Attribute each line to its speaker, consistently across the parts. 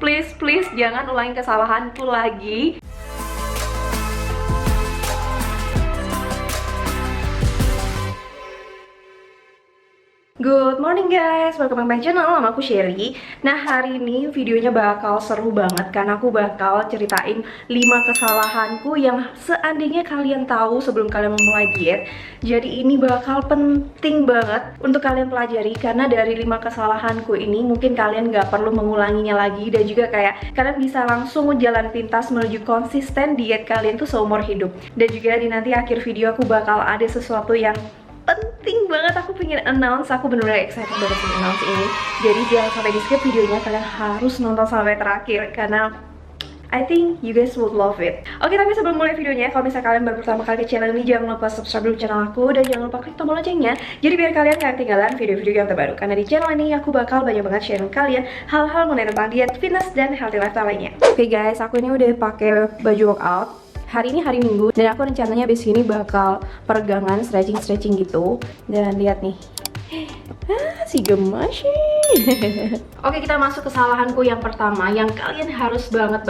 Speaker 1: please jangan ulangin kesalahanku lagi. Good morning guys, welcome back to my channel, nama aku Sherry. Nah hari ini videonya bakal seru banget karena aku bakal ceritain 5 kesalahanku yang seandainya kalian tahu sebelum kalian memulai diet. Jadi ini bakal penting banget untuk kalian pelajari, karena dari 5 kesalahanku ini mungkin kalian gak perlu mengulanginya lagi. Dan juga kayak kalian bisa langsung jalan pintas menuju konsisten diet kalian tuh seumur hidup. Dan juga di nanti akhir video aku bakal ada sesuatu yang penting banget, aku pengen announce. Aku bener-bener excited banget sama announce ini. Jadi jangan sampai di skip videonya, kalian harus nonton sampai terakhir karena I think you guys would love it. Oke, tapi sebelum mulai videonya, kalau misalnya kalian baru pertama kali ke channel ini, jangan lupa subscribe dulu channel aku dan jangan lupa klik tombol loncengnya. Jadi biar kalian gak ketinggalan video-video yang terbaru. Karena di channel ini aku bakal banyak banget sharing kalian hal-hal mengenai tentang diet, fitness, dan healthy lifestyle lainnya. Oke guys, aku ini udah pakai baju workout. Hari ini hari Minggu dan aku rencananya abis ini bakal peregangan, stretching gitu. Dan lihat nih, si gemas sih. Oke, kita masuk kesalahanku yang pertama, yang kalian harus banget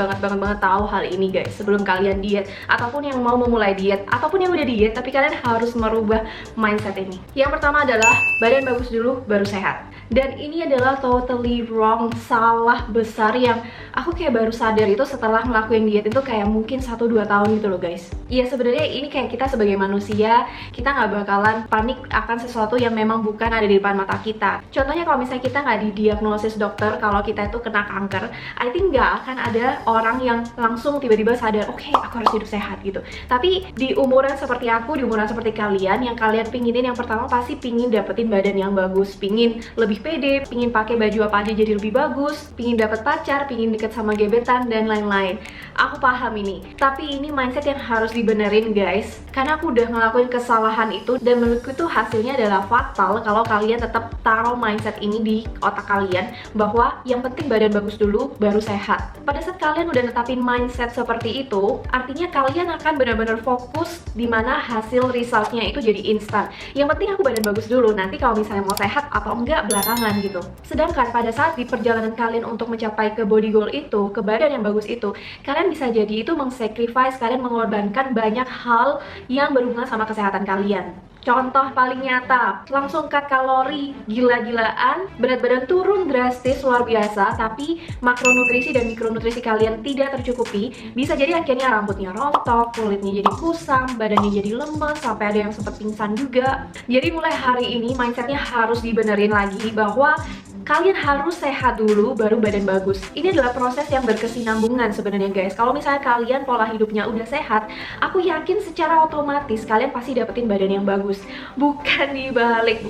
Speaker 1: tahu hal ini guys sebelum kalian diet, ataupun yang mau memulai diet, ataupun yang udah diet tapi kalian harus merubah mindset ini. Yang pertama adalah badan bagus dulu baru sehat. Dan ini adalah totally wrong, salah besar yang aku kayak baru sadar itu setelah ngelakuin diet itu kayak mungkin 1-2 tahun gitu loh guys. Iya, sebenarnya ini kayak kita sebagai manusia, kita nggak bakalan panik akan sesuatu yang memang bukan ada di depan mata kita. Contohnya kalau misalnya kita nggak didiagnosis dokter kalau kita itu kena kanker, I think nggak akan ada orang yang langsung tiba-tiba sadar, oke, aku harus hidup sehat gitu. Tapi di umuran seperti aku, di umuran seperti kalian, yang kalian pinginin yang pertama pasti pingin dapetin badan yang bagus, pingin lebih pede, pingin pakai baju apa aja jadi lebih bagus, pingin dapet pacar, pingin deket sama gebetan, dan lain-lain. Aku paham ini, tapi ini mindset yang harus dibenerin guys, karena aku udah ngelakuin kesalahan itu dan menurutku itu hasilnya adalah fatal kalau kalian tetap taruh mindset ini di otak kalian bahwa yang penting badan bagus dulu baru sehat. Pada saat kalian udah netapin mindset seperti itu, artinya kalian akan benar-benar fokus dimana hasil resultnya itu jadi instan. Yang penting aku badan bagus dulu, nanti kalau misalnya mau sehat atau enggak belakangan gitu. Sedangkan pada saat di perjalanan kalian untuk mencapai ke body goal itu, ke badan yang bagus itu, kalian bisa jadi itu mengsacrifice, kalian mengorbankan banyak hal yang berhubungan sama kesehatan kalian. Contoh paling nyata, langsung cut kalori gila-gilaan, berat badan turun drastis luar biasa, tapi makronutrisi dan mikronutrisi kalian tidak tercukupi. Bisa jadi akhirnya rambutnya rontok, kulitnya jadi kusam, badannya jadi lemes, sampai ada yang sempat pingsan juga. Jadi mulai hari ini mindsetnya harus dibenerin lagi bahwa kalian harus sehat dulu baru badan bagus. Ini adalah proses yang berkesinambungan sebenarnya guys. Kalau misalnya kalian pola hidupnya udah sehat, aku yakin secara otomatis kalian pasti dapetin badan yang bagus. Bukan dibalik.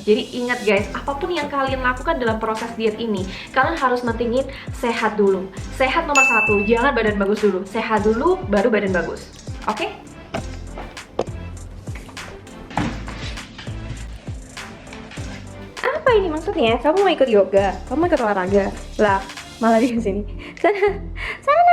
Speaker 1: Jadi ingat guys, apapun yang kalian lakukan dalam proses diet ini, kalian harus mentingin sehat dulu. Sehat nomor 1, jangan badan bagus dulu. Sehat dulu baru badan bagus. Oke? Apa ini maksudnya? Kamu mau ikut yoga? Kamu mau ikut olahraga? Lah, malah di sini. Sana.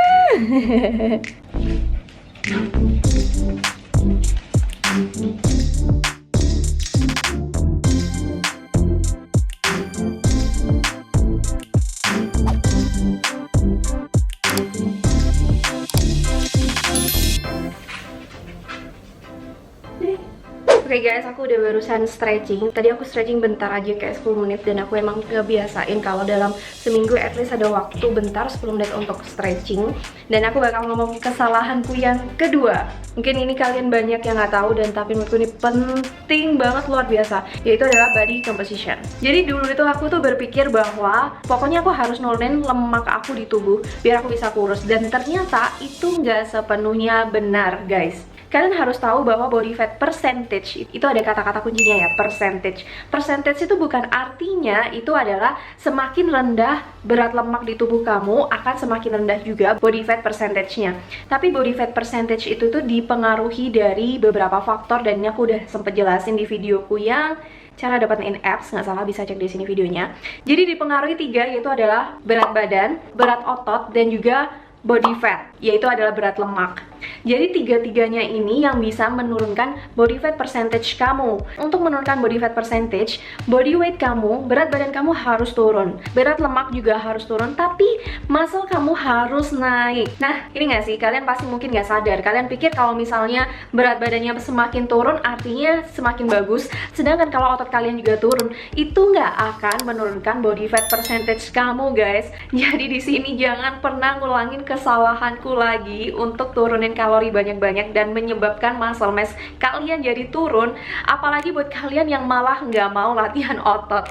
Speaker 1: Oke guys, aku udah barusan stretching. Tadi aku stretching bentar aja kayak 10 menit. Dan aku emang ngebiasain kalau dalam seminggu at least ada waktu bentar 10 menit untuk stretching. Dan aku bakal ngomong kesalahanku yang kedua. Mungkin ini kalian banyak yang nggak tahu, dan tapi menurutku ini penting banget, luar biasa, yaitu adalah body composition. Jadi dulu itu aku tuh berpikir bahwa pokoknya aku harus nurunin lemak aku di tubuh biar aku bisa kurus. Dan ternyata itu nggak sepenuhnya benar guys. Kalian harus tahu bahwa body fat percentage itu ada kata-kata kuncinya ya, percentage. Percentage itu bukan artinya itu adalah semakin rendah berat lemak di tubuh kamu akan semakin rendah juga body fat percentage-nya. Tapi body fat percentage itu tuh dipengaruhi dari beberapa faktor, dan ini aku udah sempet jelasin di videoku yang cara dapetin apps, nggak salah bisa cek di sini videonya. Jadi dipengaruhi 3, yaitu adalah berat badan, berat otot, dan juga body fat, yaitu adalah berat lemak. Jadi tiga-tiganya ini yang bisa menurunkan body fat percentage kamu. Untuk menurunkan body fat percentage, body weight kamu, berat badan kamu harus turun, berat lemak juga harus turun, tapi muscle kamu harus naik. Nah, ini nggak sih, kalian pasti mungkin nggak sadar. Kalian pikir kalau misalnya berat badannya semakin turun artinya semakin bagus, sedangkan kalau otot kalian juga turun, itu nggak akan menurunkan body fat percentage kamu, guys. Jadi di sini jangan pernah ngulangin kesalahanku lagi untuk turunin kalori banyak-banyak dan menyebabkan muscle mass kalian jadi turun, apalagi buat kalian yang malah nggak mau latihan otot.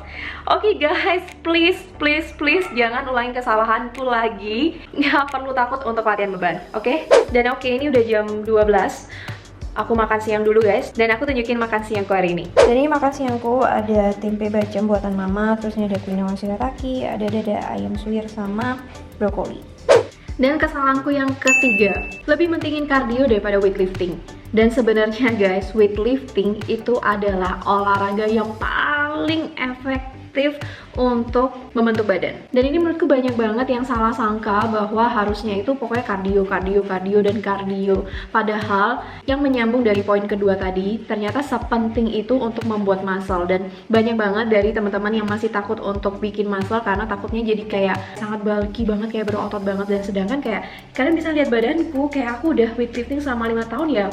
Speaker 1: Oke guys, please jangan ulangin kesalahanku lagi. Nggak perlu takut untuk latihan beban, oke? Dan oke, ini udah jam 12. Aku makan siang dulu guys, dan aku tunjukin makan siangku hari ini. Dan ini makan siangku ada tempe bacem buatan mama, terus ini ada quinoa shirataki, ada dada ayam suwir sama brokoli. Dan kesalahanku yang ketiga, lebih mentingin kardio daripada weightlifting. Dan sebenarnya guys, weightlifting itu adalah olahraga yang paling efektif untuk membentuk badan. Dan ini menurutku banyak banget yang salah sangka bahwa harusnya itu pokoknya kardio. Padahal yang menyambung dari poin kedua tadi, ternyata sepenting itu untuk membuat muscle. Dan banyak banget dari teman-teman yang masih takut untuk bikin muscle karena takutnya jadi kayak sangat bulky banget, kayak berotot banget. Dan sedangkan kayak kalian bisa lihat badanku, kayak aku udah weightlifting selama 5 tahun ya,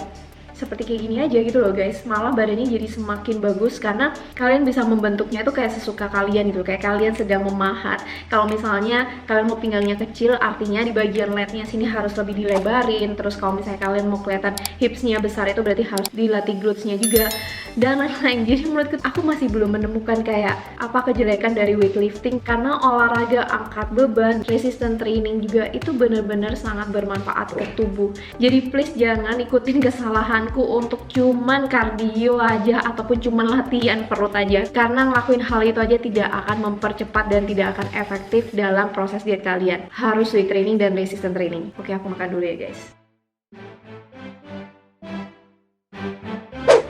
Speaker 1: seperti kayak gini aja gitu loh guys. Malah badannya jadi semakin bagus karena kalian bisa membentuknya tuh kayak sesuka kalian gitu, kayak kalian sedang memahat. Kalau misalnya kalian mau pinggangnya kecil, artinya di bagian lednya sini harus lebih dilebarin. Terus kalau misalnya kalian mau kelihatan hipsnya besar, itu berarti harus dilatih glutesnya juga, dan lain-lain. Jadi menurutku aku masih belum menemukan kayak apa kejelekan dari weightlifting, karena olahraga angkat beban, resistance training juga itu bener-bener sangat bermanfaat ke tubuh. Jadi please jangan ikutin kesalahan untuk cuman kardio aja ataupun cuman latihan perut aja, karena ngelakuin hal itu aja tidak akan mempercepat dan tidak akan efektif dalam proses diet kalian. Harus weight training dan resistance training. Oke, aku makan dulu ya guys.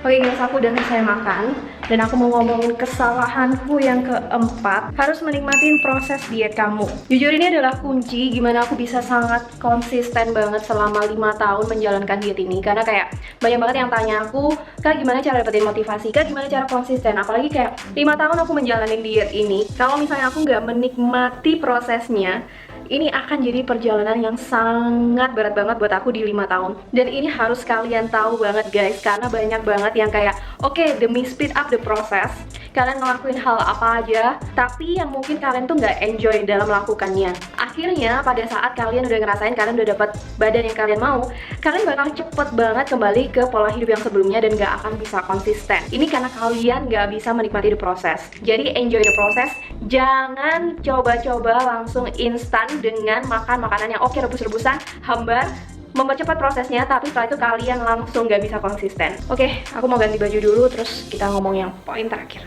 Speaker 1: Oke guys, aku udah selesai makan dan aku mau ngomongin kesalahanku yang keempat, harus menikmatin proses diet kamu. Jujur ini adalah kunci gimana aku bisa sangat konsisten banget selama 5 tahun menjalankan diet ini. Karena kayak banyak banget yang tanya aku, Kak gimana cara dapetin motivasi, Kak gimana cara konsisten. Apalagi kayak 5 tahun aku menjalani diet ini, kalau misalnya aku nggak menikmati prosesnya, ini akan jadi perjalanan yang sangat berat banget buat aku di 5 tahun. Dan ini harus kalian tahu banget guys, karena banyak banget yang kayak oke, demi speed up the process, kalian ngelakuin hal apa aja, tapi yang mungkin kalian tuh nggak enjoy dalam melakukannya. Akhirnya pada saat kalian udah ngerasain, kalian udah dapat badan yang kalian mau, kalian bakal cepet banget kembali ke pola hidup yang sebelumnya dan nggak akan bisa konsisten. Ini karena kalian nggak bisa menikmati the process. Jadi enjoy the process, jangan coba-coba langsung instan dengan makan makanan yang oke, rebus-rebusan, hambar, mempercepat prosesnya, tapi setelah itu kalian langsung gak bisa konsisten. Oke, aku mau ganti baju dulu, terus kita ngomong yang poin terakhir.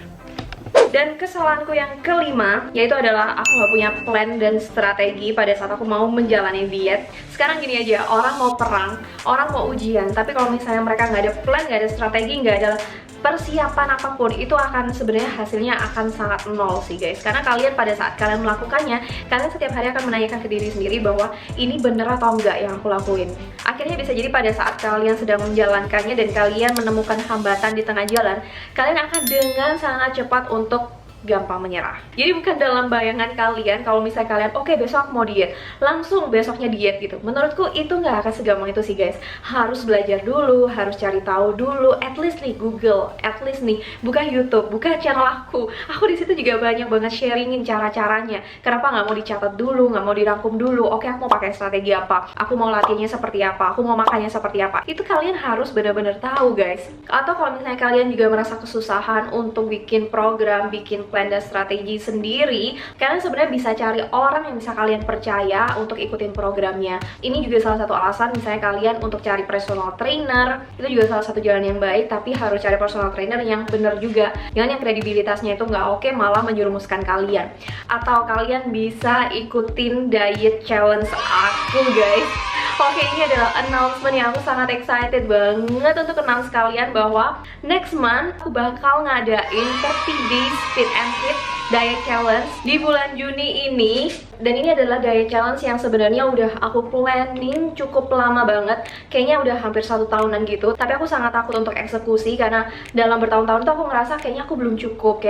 Speaker 1: Dan kesalahanku yang kelima, yaitu adalah aku gak punya plan dan strategi pada saat aku mau menjalani diet. Sekarang gini aja, orang mau perang, orang mau ujian, tapi kalau misalnya mereka gak ada plan, gak ada strategi, gak ada persiapan apapun, itu akan sebenarnya hasilnya akan sangat nol sih guys. Karena kalian pada saat kalian melakukannya, kalian setiap hari akan menanyakan ke diri sendiri bahwa ini bener atau enggak yang aku lakuin. Akhirnya bisa jadi pada saat kalian sedang menjalankannya dan kalian menemukan hambatan di tengah jalan, kalian akan dengan sangat cepat untuk gampang menyerah. Jadi bukan dalam bayangan kalian kalau misalnya kalian oke, besok aku mau diet, langsung besoknya diet gitu. Menurutku itu nggak akan segampang itu sih guys. Harus belajar dulu, harus cari tahu dulu, at least nih Google, at least nih buka YouTube, buka channel aku. Aku di situ juga banyak banget sharingin cara-caranya. Kenapa nggak mau dicatat dulu, nggak mau dirangkum dulu? Oke, aku mau pakai strategi apa? Aku mau latihannya seperti apa? Aku mau makannya seperti apa? Itu kalian harus benar-benar tahu guys. Atau kalau misalnya kalian juga merasa kesusahan untuk bikin program, bikin plan dan strategi sendiri, kalian sebenarnya bisa cari orang yang bisa kalian percaya untuk ikutin programnya. Ini juga salah satu alasan misalnya kalian untuk cari personal trainer, itu juga salah satu jalan yang baik, tapi harus cari personal trainer yang bener juga, jangan yang kredibilitasnya itu nggak oke malah menjerumuskan kalian. Atau kalian bisa ikutin diet challenge aku guys. Oke, ini adalah announcement yang aku sangat excited banget untuk announce kalian bahwa next month aku bakal ngadain 30 days fit and fit diet challenge di bulan Juni ini. Dan ini adalah diet challenge yang sebenarnya udah aku planning cukup lama banget. Kayaknya udah hampir 1 tahunan gitu. Tapi aku sangat takut untuk eksekusi karena dalam bertahun-tahun tuh aku ngerasa kayaknya aku belum cukup,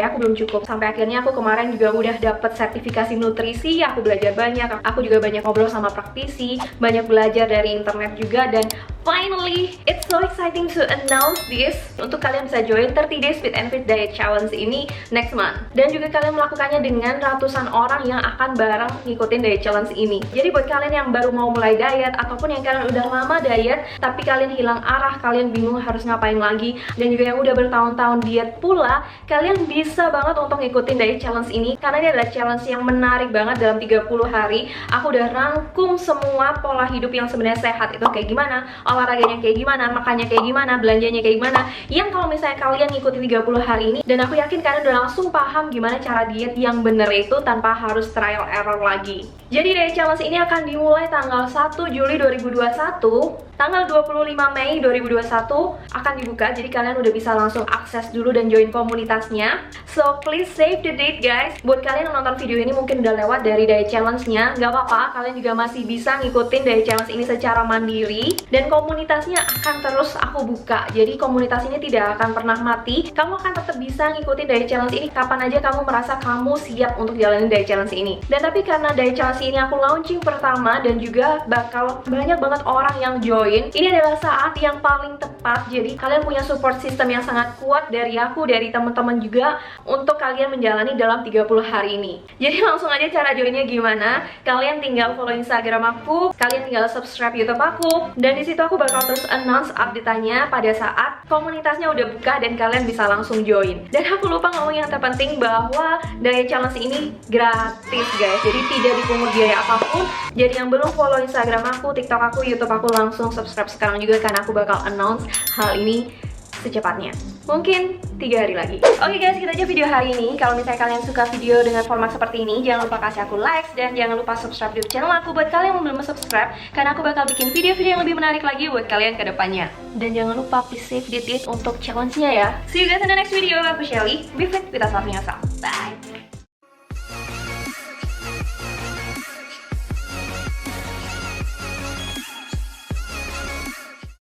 Speaker 1: Sampai akhirnya aku kemarin juga udah dapet sertifikasi nutrisi, aku belajar banyak, aku juga banyak ngobrol sama praktisi, banyak belajar dari internet juga, dan finally, it's so exciting to announce this untuk kalian bisa join 30 Days Fit and Fit Diet Challenge ini next month. Dan juga kalian melakukannya dengan ratusan orang yang akan bareng ngikutin diet challenge ini. Jadi buat kalian yang baru mau mulai diet ataupun yang kalian udah lama diet tapi kalian hilang arah, kalian bingung harus ngapain lagi, dan juga yang udah bertahun-tahun diet pula, kalian bisa banget untuk ngikutin diet challenge ini karena ini adalah challenge yang menarik banget. Dalam 30 hari aku udah rangkum semua pola hidup yang sebenarnya sehat itu kayak gimana, olahraganya kayak gimana, makannya kayak gimana, belanjanya kayak gimana, yang kalau misalnya kalian ngikutin 30 hari ini, dan aku yakin kalian udah langsung paham gimana cara diet yang bener itu tanpa harus trial error lagi. Jadi diet challenge ini akan dimulai tanggal 1 Juli 2021, tanggal 25 Mei 2021 akan dibuka, jadi kalian udah bisa langsung akses dulu dan join komunitasnya. So please save the date guys. Buat kalian yang nonton video ini mungkin udah lewat dari diet challenge-nya, nggak apa-apa, kalian juga masih bisa ngikutin diet challenge ini secara mandiri, dan komunitasnya akan terus aku buka. Jadi komunitas ini tidak akan pernah mati, kamu akan tetap bisa ngikutin diet challenge ini kapan aja kamu merasa kamu siap untuk jalanin diet challenge ini. Dan tapi karena diet challenge ini aku launching pertama dan juga bakal banyak banget orang yang join, ini adalah saat yang paling tepat. Jadi kalian punya support system yang sangat kuat dari aku, dari teman-teman juga, untuk kalian menjalani dalam 30 hari ini. Jadi langsung aja cara joinnya gimana. Kalian tinggal follow Instagram aku, kalian tinggal subscribe YouTube aku, dan di situ aku bakal terus announce update-nya pada saat komunitasnya udah buka dan kalian bisa langsung join. Dan aku lupa ngomong yang terpenting bahwa diet challenge ini gratis guys, jadi tidak dipungut biaya apapun. Jadi yang belum follow Instagram aku, TikTok aku, YouTube aku, langsung subscribe sekarang juga karena aku bakal announce hal ini secepatnya, mungkin 3 hari lagi. Oke guys, kita aja video hari ini. Kalau misalnya kalian suka video dengan format seperti ini, jangan lupa kasih aku like dan jangan lupa subscribe di channel aku buat kalian yang belum subscribe, karena aku bakal bikin video-video yang lebih menarik lagi buat kalian ke depannya. Dan jangan lupa please save the date untuk challenge-nya ya. See you guys in the next video. Aku Shelly, be fit with us, love yourself. Bye.